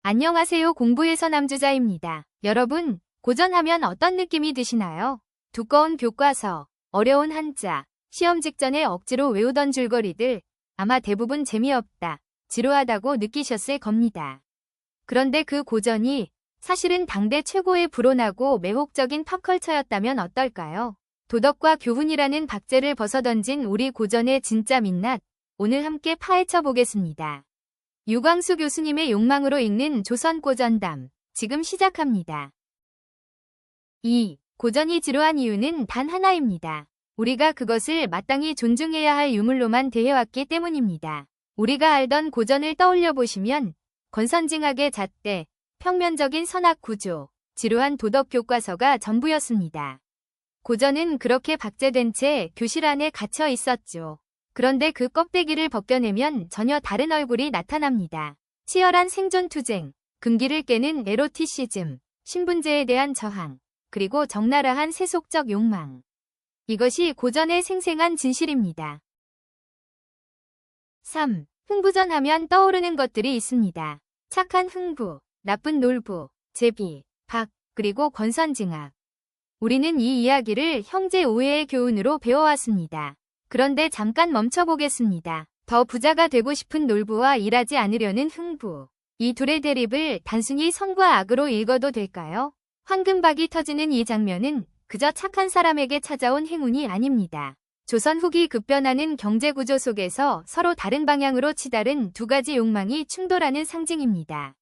안녕하세요. 공부에서 남주자입니다. 여러분, 고전하면 어떤 느낌이 드시나요? 두꺼운 교과서, 어려운 한자, 시험 직전에 억지로 외우던 줄거리들, 아마 대부분 재미없다, 지루하다고 느끼셨을 겁니다. 그런데 그 고전이 사실은 당대 최고의 불온하고 매혹적인 팝컬처였다면 어떨까요? 도덕과 교훈이라는 박제를 벗어던진 우리 고전의 진짜 민낯, 오늘 함께 파헤쳐 보겠습니다. 유광수 교수님의 욕망으로 읽는 조선고전담, 지금 시작합니다. 2. 고전이 지루한 이유는 단 하나입니다. 우리가 그것을 마땅히 존중해야 할 유물로만 대해왔기 때문입니다. 우리가 알던 고전을 떠올려 보시면 건선징악의 잣대, 평면적인 선악 구조, 지루한 도덕 교과서가 전부였습니다. 고전은 그렇게 박제된 채 교실 안에 갇혀 있었죠. 그런데 그 껍데기를 벗겨내면 전혀 다른 얼굴이 나타납니다. 치열한 생존투쟁, 금기를 깨는 에로티시즘, 신분제에 대한 저항, 그리고 적나라한 세속적 욕망. 이것이 고전의 생생한 진실입니다. 3. 흥부전 하면 떠오르는 것들이 있습니다. 착한 흥부, 나쁜 놀부, 제비, 박, 그리고 건선징악. 우리는 이 이야기를 형제 오해의 교훈으로 배워왔습니다. 그런데 잠깐 멈춰보겠습니다. 더 부자가 되고 싶은 놀부와 일하지 않으려는 흥부. 이 둘의 대립을 단순히 선과 악으로 읽어도 될까요? 황금박이 터지는 이 장면은 그저 착한 사람에게 찾아온 행운이 아닙니다. 조선 후기 급변하는 경제구조 속에서 서로 다른 방향으로 치달은 두 가지 욕망이 충돌하는 상징입니다.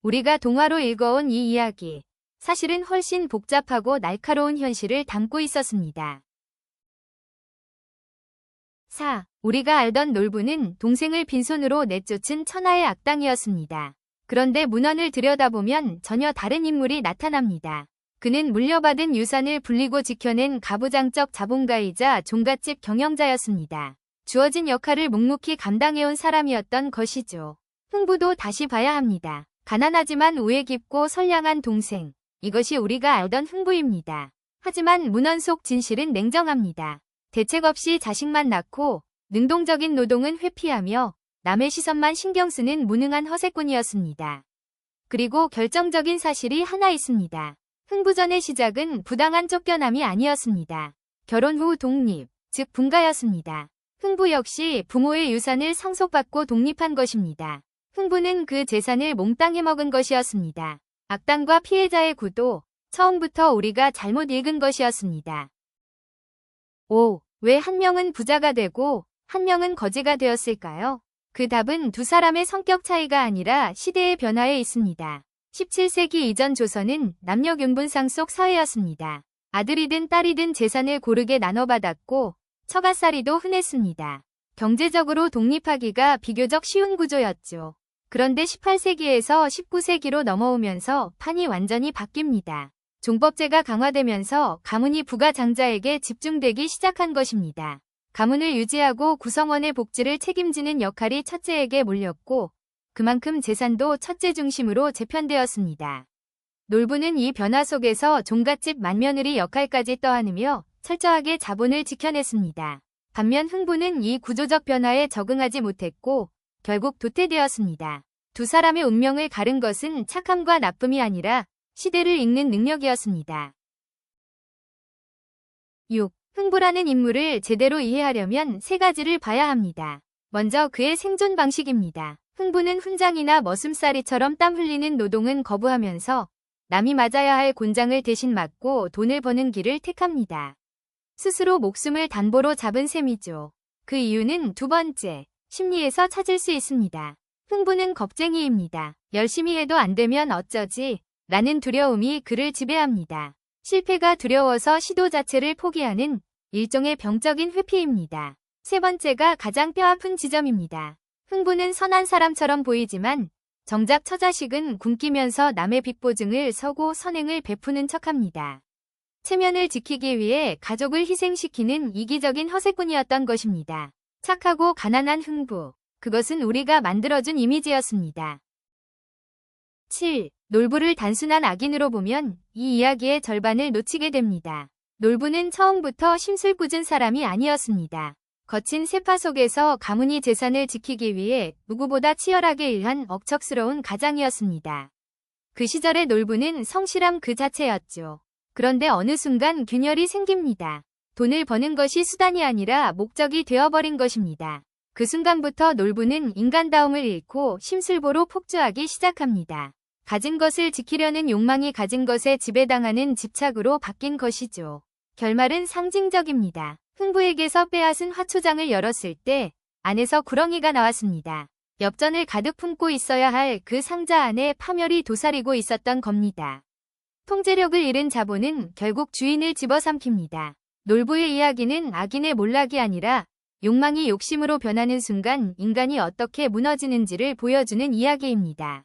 우리가 동화로 읽어온 이 이야기, 사실은 훨씬 복잡하고 날카로운 현실을 담고 있었습니다. 4. 우리가 알던 놀부는 동생을 빈손으로 내쫓은 천하의 악당이었습니다. 그런데 문헌을 들여다보면 전혀 다른 인물이 나타납니다. 그는 물려받은 유산을 불리고 지켜낸 가부장적 자본가이자 종갓집 경영자였습니다. 주어진 역할을 묵묵히 감당해온 사람이었던 것이죠. 흥부도 다시 봐야 합니다. 가난하지만 우애 깊고 선량한 동생. 이것이 우리가 알던 흥부입니다. 하지만 문헌 속 진실은 냉정합니다. 대책 없이 자식만 낳고 능동적인 노동은 회피하며 남의 시선만 신경 쓰는 무능한 허세꾼이었습니다. 그리고 결정적인 사실이 하나 있습니다. 흥부전의 시작은 부당한 쫓겨남이 아니었습니다. 결혼 후 독립, 즉 분가였습니다. 흥부 역시 부모의 유산을 상속받고 독립한 것입니다. 흥부는 그 재산을 몽땅 해먹은 것이었습니다. 악당과 피해자의 구도, 처음부터 우리가 잘못 읽은 것이었습니다. 5. 왜 한 명은 부자가 되고 한 명은 거지가 되었을까요? 그 답은 두 사람의 성격 차이가 아니라 시대의 변화에 있습니다. 17세기 이전 조선은 남녀균분상 속 사회였습니다. 아들이든 딸이든 재산을 고르게 나눠받았고 처가살이도 흔했습니다. 경제적으로 독립하기가 비교적 쉬운 구조였죠. 그런데 18세기에서 19세기로 넘어오면서 판이 완전히 바뀝니다. 종법제가 강화되면서 가문이 부가 장자에게 집중되기 시작한 것입니다. 가문을 유지하고 구성원의 복지를 책임지는 역할이 첫째에게 몰렸고 그만큼 재산도 첫째 중심으로 재편되었습니다. 놀부는 이 변화 속에서 종갓집 맏며느리 역할까지 떠안으며 철저하게 자본을 지켜냈습니다. 반면 흥부는 이 구조적 변화에 적응하지 못했고 결국 도태되었습니다. 두 사람의 운명을 가른 것은 착함과 나쁨이 아니라 시대를 읽는 능력이었습니다. 6. 흥부라는 인물을 제대로 이해하려면 세 가지를 봐야 합니다. 먼저 그의 생존 방식입니다. 흥부는 훈장이나 머슴살이처럼 땀 흘리는 노동은 거부하면서 남이 맞아야 할 곤장을 대신 맞고 돈을 버는 길을 택합니다. 스스로 목숨을 담보로 잡은 셈이죠. 그 이유는 두 번째, 심리에서 찾을 수 있습니다. 흥부는 겁쟁이입니다. 열심히 해도 안 되면 어쩌지? 라는 두려움이 그를 지배합니다. 실패가 두려워서 시도 자체를 포기하는 일종의 병적인 회피입니다. 세 번째가 가장 뼈아픈 지점입니다. 흥부는 선한 사람처럼 보이지만 정작 처자식은 굶기면서 남의 빚보증을 서고 선행을 베푸는 척합니다. 체면을 지키기 위해 가족을 희생시키는 이기적인 허세꾼이었던 것입니다. 착하고 가난한 흥부, 그것은 우리가 만들어준 이미지였습니다. 7. 놀부를 단순한 악인으로 보면 이 이야기의 절반을 놓치게 됩니다. 놀부는 처음부터 심술 꾸준 사람이 아니었습니다. 거친 세파 속에서 가문이 재산을 지키기 위해 누구보다 치열하게 일한 억척스러운 가장이었습니다. 그 시절의 놀부는 성실함 그 자체였죠. 그런데 어느 순간 균열이 생깁니다. 돈을 버는 것이 수단이 아니라 목적이 되어버린 것입니다. 그 순간부터 놀부는 인간다움을 잃고 심술보로 폭주하기 시작합니다. 가진 것을 지키려는 욕망이 가진 것에 지배당하는 집착으로 바뀐 것이죠. 결말은 상징적입니다. 흥부에게서 빼앗은 화초장을 열었을 때 안에서 구렁이가 나왔습니다. 엽전을 가득 품고 있어야 할 그 상자 안에 파멸이 도사리고 있었던 겁니다. 통제력을 잃은 자본은 결국 주인을 집어삼킵니다. 놀부의 이야기는 악인의 몰락이 아니라 욕망이 욕심으로 변하는 순간 인간이 어떻게 무너지는지를 보여주는 이야기입니다.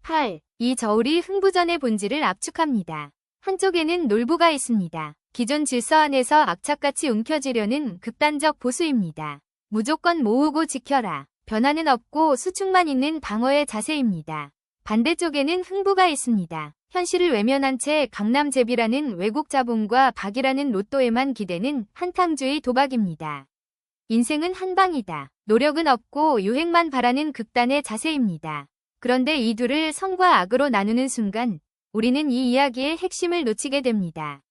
8. 이 저울이 흥부전의 본질을 압축합니다. 한쪽에는 놀부가 있습니다. 기존 질서 안에서 악착같이 움켜쥐려는 극단적 보수입니다. 무조건 모으고 지켜라. 변화는 없고 수축만 있는 방어의 자세입니다. 반대쪽에는 흥부가 있습니다. 현실을 외면한 채 강남제비라는 외국 자본과 박이라는 로또에만 기대는 한탕주의 도박입니다. 인생은 한방이다. 노력은 없고 유행만 바라는 극단의 자세입니다. 그런데 이 둘을 선과 악으로 나누는 순간 우리는 이 이야기의 핵심을 놓치게 됩니다.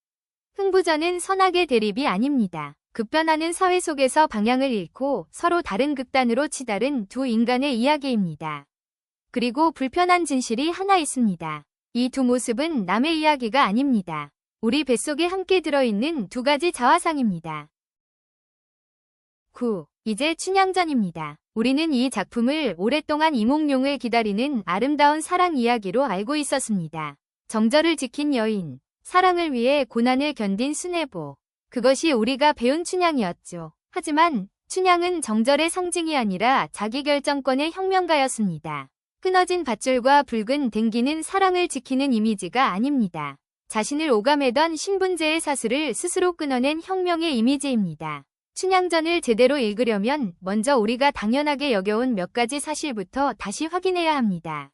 흥부전은 선악의 대립이 아닙니다. 급변하는 사회 속에서 방향을 잃고 서로 다른 극단으로 치달은 두 인간의 이야기입니다. 그리고 불편한 진실이 하나 있습니다. 이 두 모습은 남의 이야기가 아닙니다. 우리 뱃속에 함께 들어있는 두 가지 자화상입니다. 9. 이제 춘향전입니다. 우리는 이 작품을 오랫동안 이몽룡을 기다리는 아름다운 사랑 이야기로 알고 있었습니다. 정절을 지킨 여인, 사랑을 위해 고난을 견딘 수뇌보. 그것이 우리가 배운 춘향이었죠. 하지만 춘향은 정절의 상징이 아니라 자기결정권의 혁명가였습니다. 끊어진 밧줄과 붉은 댕기는 사랑을 지키는 이미지가 아닙니다. 자신을 오감해던 신분제의 사슬을 스스로 끊어낸 혁명의 이미지입니다. 춘향전을 제대로 읽으려면 먼저 우리가 당연하게 여겨온 몇 가지 사실부터 다시 확인해야 합니다.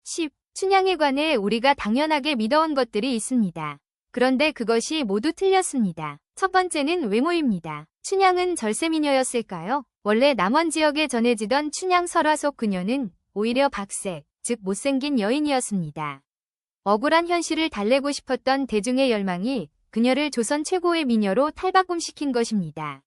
10. 춘향에 관해 우리가 당연하게 믿어온 것들이 있습니다. 그런데 그것이 모두 틀렸습니다. 첫 번째는 외모입니다. 춘향은 절세미녀였을까요? 원래 남원 지역에 전해지던 춘향 설화 속 그녀는 오히려 박색, 즉 못생긴 여인이었습니다. 억울한 현실을 달래고 싶었던 대중의 열망이 그녀를 조선 최고의 미녀로 탈바꿈시킨 것입니다.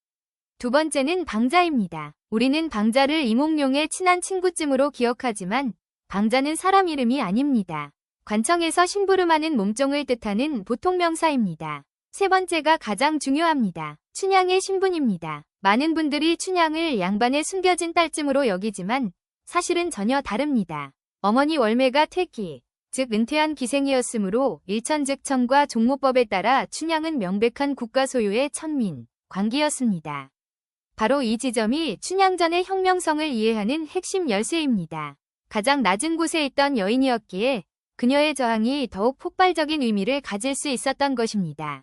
두 번째는 방자입니다. 우리는 방자를 이몽룡의 친한 친구쯤으로 기억하지만 방자는 사람 이름이 아닙니다. 관청에서 심부름하는 몸종을 뜻하는 보통 명사입니다. 세 번째가 가장 중요합니다. 춘향의 신분입니다. 많은 분들이 춘향을 양반에 숨겨진 딸쯤으로 여기지만 사실은 전혀 다릅니다. 어머니 월매가 퇴기, 즉 은퇴한 기생이었으므로 일천즉천과 종모법에 따라 춘향은 명백한 국가 소유의 천민, 관기였습니다. 바로 이 지점이 춘향전의 혁명성을 이해하는 핵심 열쇠입니다. 가장 낮은 곳에 있던 여인이었기에 그녀의 저항이 더욱 폭발적인 의미를 가질 수 있었던 것입니다.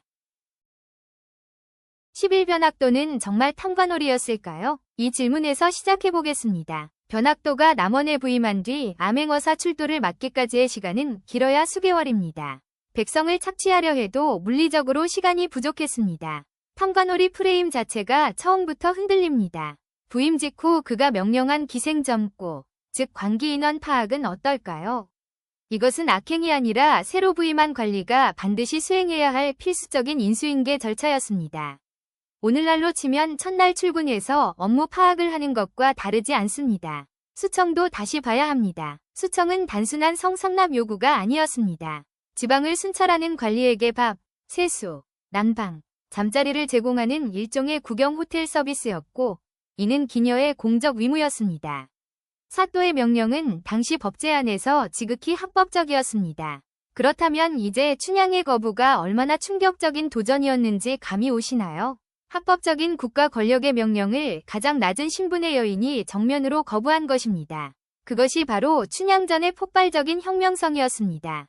11변학도는 정말 탐관오리였을까요? 이 질문에서 시작해보겠습니다. 변학도가 남원에 부임한 뒤 암행어사 출도를 맡기까지의 시간은 길어야 수개월입니다. 백성을 착취하려 해도 물리적으로 시간이 부족했습니다. 탐관오리 프레임 자체가 처음부터 흔들립니다. 부임 직후 그가 명령한 기생점고, 즉 관기 인원 파악은 어떨까요? 이것은 악행이 아니라 새로 부임한 관리가 반드시 수행해야 할 필수적인 인수인계 절차였습니다. 오늘날로 치면 첫날 출근해서 업무 파악을 하는 것과 다르지 않습니다. 수청도 다시 봐야 합니다. 수청은 단순한 성상납 요구가 아니었습니다. 지방을 순찰하는 관리에게 밥, 세수, 난방, 잠자리를 제공하는 일종의 구경 호텔 서비스였고 이는 기녀의 공적 의무였습니다. 사또의 명령은 당시 법제 안에서 지극히 합법적이었습니다. 그렇다면 이제 춘향의 거부가 얼마나 충격적인 도전이었는지 감이 오시나요? 합법적인 국가 권력의 명령을 가장 낮은 신분의 여인이 정면으로 거부한 것입니다. 그것이 바로 춘향전의 폭발적인 혁명성이었습니다.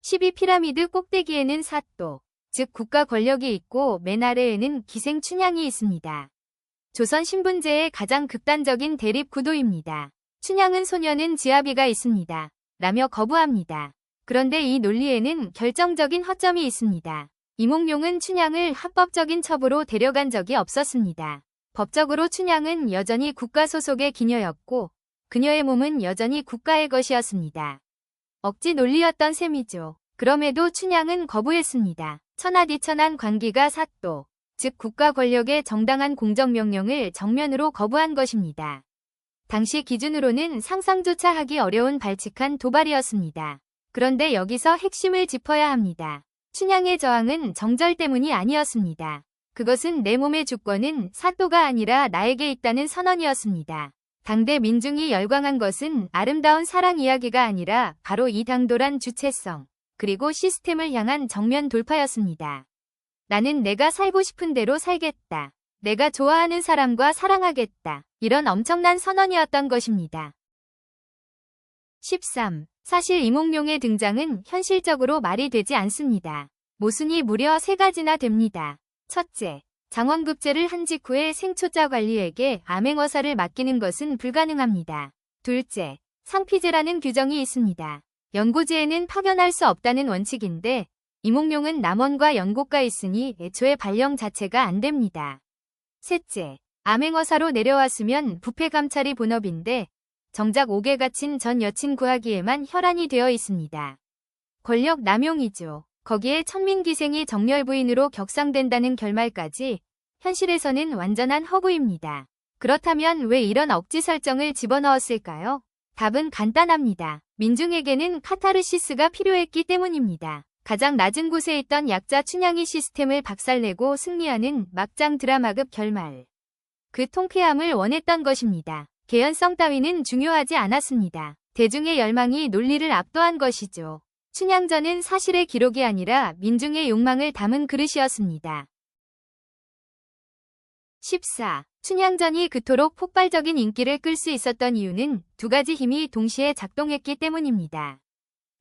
12피라미드 꼭대기에는 사또, 즉 국가 권력이 있고 맨 아래에는 기생 춘향이 있습니다. 조선 신분제의 가장 극단적인 대립 구도입니다. 춘향은 소녀는 지아비가 있습니다. 라며 거부합니다. 그런데 이 논리에는 결정적인 허점이 있습니다. 이몽룡은 춘향을 합법적인 첩으로 데려간 적이 없었습니다. 법적으로 춘향은 여전히 국가 소속의 기녀였고 그녀의 몸은 여전히 국가의 것이었습니다. 억지 논리였던 셈이죠. 그럼에도 춘향은 거부했습니다. 천하디천한 관기가 사또, 즉 국가 권력의 정당한 공정명령을 정면으로 거부한 것입니다. 당시 기준으로는 상상조차 하기 어려운 발칙한 도발이었습니다. 그런데 여기서 핵심을 짚어야 합니다. 춘향의 저항은 정절 때문이 아니었습니다. 그것은 내 몸의 주권은 사또가 아니라 나에게 있다는 선언이었습니다. 당대 민중이 열광한 것은 아름다운 사랑 이야기가 아니라 바로 이 당돌한 주체성, 그리고 시스템을 향한 정면 돌파였습니다. 나는 내가 살고 싶은 대로 살겠다. 내가 좋아하는 사람과 사랑하겠다. 이런 엄청난 선언이었던 것입니다. 13. 사실 이몽룡의 등장은 현실적으로 말이 되지 않습니다. 모순이 무려 3가지나 됩니다. 첫째, 장원급제를 한 직후에 생초자 관리에게 암행어사를 맡기는 것은 불가능합니다. 둘째, 상피제라는 규정이 있습니다. 연고제에는 파견할 수 없다는 원칙인데 이몽룡은 남원과 연고가 있으니 애초에 발령 자체가 안 됩니다. 셋째, 암행어사로 내려왔으면 부패감찰이 본업인데 정작 옥에 갇힌 전 여친 구하기에만 혈안이 되어 있습니다. 권력 남용이죠. 거기에 천민기생이 정렬부인으로 격상된다는 결말까지 현실에서는 완전한 허구입니다. 그렇다면 왜 이런 억지 설정을 집어넣었을까요? 답은 간단합니다. 민중에게는 카타르시스가 필요했기 때문입니다. 가장 낮은 곳에 있던 약자 춘향이 시스템을 박살내고 승리하는 막장 드라마급 결말. 그 통쾌함을 원했던 것입니다. 개연성 따위는 중요하지 않았습니다. 대중의 열망이 논리를 압도한 것이죠. 춘향전은 사실의 기록이 아니라 민중의 욕망을 담은 그릇이었습니다. 14. 춘향전이 그토록 폭발적인 인기를 끌 수 있었던 이유는 2가지 힘이 동시에 작동했기 때문입니다.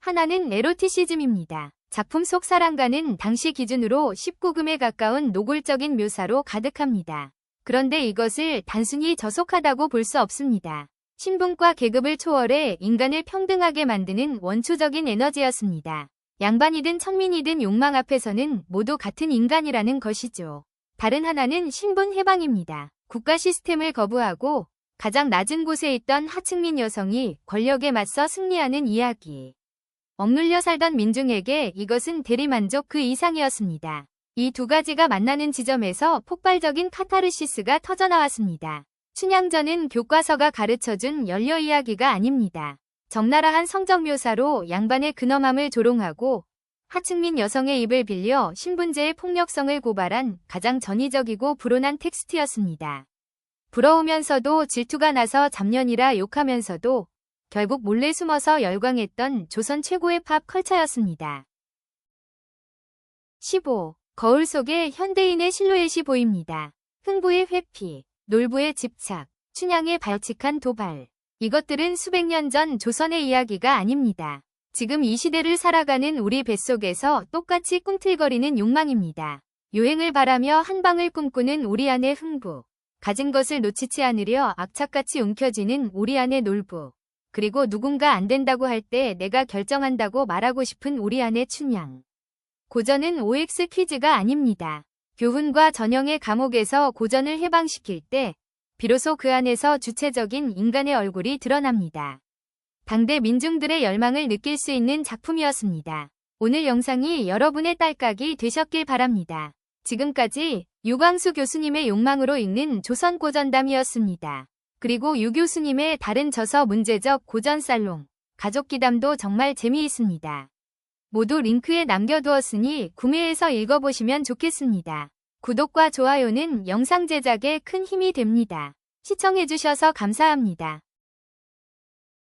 하나는 에로티시즘입니다. 작품 속 사랑가는 당시 기준으로 19금에 가까운 노골적인 묘사로 가득합니다. 그런데 이것을 단순히 저속하다고 볼 수 없습니다. 신분과 계급을 초월해 인간을 평등하게 만드는 원초적인 에너지였습니다. 양반이든 천민이든 욕망 앞에서는 모두 같은 인간이라는 것이죠. 다른 하나는 신분 해방입니다. 국가 시스템을 거부하고 가장 낮은 곳에 있던 하층민 여성이 권력에 맞서 승리하는 이야기. 억눌려 살던 민중에게 이것은 대리만족 그 이상이었습니다. 이 2가지가 만나는 지점에서 폭발적인 카타르시스가 터져나왔습니다. 춘향전은 교과서가 가르쳐준 연려 이야기가 아닙니다. 적나라한 성적 묘사로 양반의 근엄함을 조롱하고 하층민 여성의 입을 빌려 신분제의 폭력성을 고발한 가장 전위적이고 불온한 텍스트였습니다. 부러우면서도 질투가 나서 잡년이라 욕하면서도 결국 몰래 숨어서 열광했던 조선 최고의 팝 컬처였습니다. 15. 거울 속에 현대인의 실루엣이 보입니다. 흥부의 회피, 놀부의 집착, 춘향의 발칙한 도발. 이것들은 수백 년 전 조선의 이야기가 아닙니다. 지금 이 시대를 살아가는 우리 뱃속에서 똑같이 꿈틀거리는 욕망입니다. 요행을 바라며 한방을 꿈꾸는 우리 안의 흥부, 가진 것을 놓치지 않으려 악착같이 움켜쥐는 우리 안의 놀부, 그리고 누군가 안 된다고 할 때 내가 결정한다고 말하고 싶은 우리 안의 춘향. 고전은 OX 퀴즈가 아닙니다. 교훈과 전형의 감옥에서 고전을 해방시킬 때 비로소 그 안에서 주체적인 인간의 얼굴이 드러납니다. 당대 민중들의 열망을 느낄 수 있는 작품이었습니다. 오늘 영상이 여러분의 딸깍이 되셨길 바랍니다. 지금까지 유광수 교수님의 욕망으로 읽는 조선 고전담이었습니다. 그리고 유 교수님의 다른 저서 문제적 고전살롱, 가족기담도 정말 재미있습니다. 모두 링크에 남겨두었으니 구매해서 읽어보시면 좋겠습니다. 구독과 좋아요는 영상 제작에 큰 힘이 됩니다. 시청해주셔서 감사합니다.